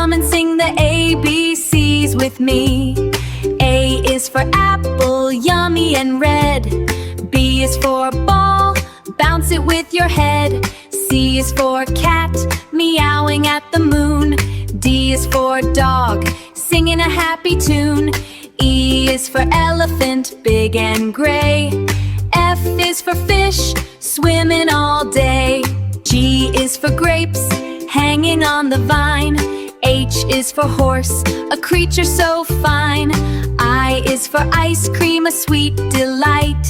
Come and sing the ABCs with me. A is for apple, yummy and red. B is for ball, bounce it with your head. C is for cat, meowing at the moon. D is for dog, singing a happy tune. E is for elephant, big and gray. F is for fish, swimming all day. G is for grapes, hanging on the vine. H is for horse, a creature so fine. I is for ice cream, a sweet delight.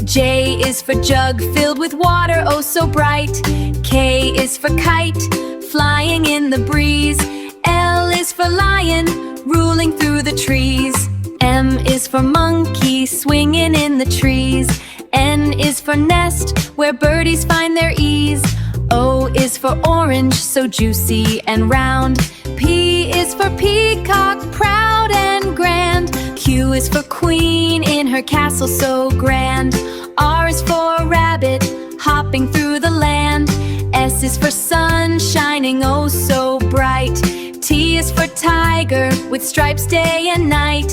J is for jug filled with water, oh so bright. K is for kite, flying in the breeze. L is for lion, ruling through the trees. M is for monkey, swinging in the trees. N is for nest, where birdies find their ease. O is for orange, so juicy and round. P is for peacock, proud and grand. Q is for queen, in her castle so grand. R is for rabbit, hopping through the land. S is for sun, shining oh so bright. T is for tiger, with stripes day and night.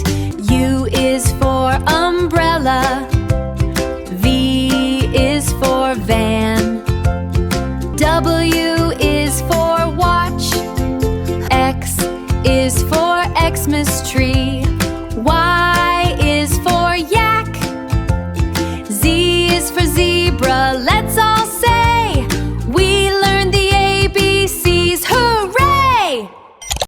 U is for umbrella,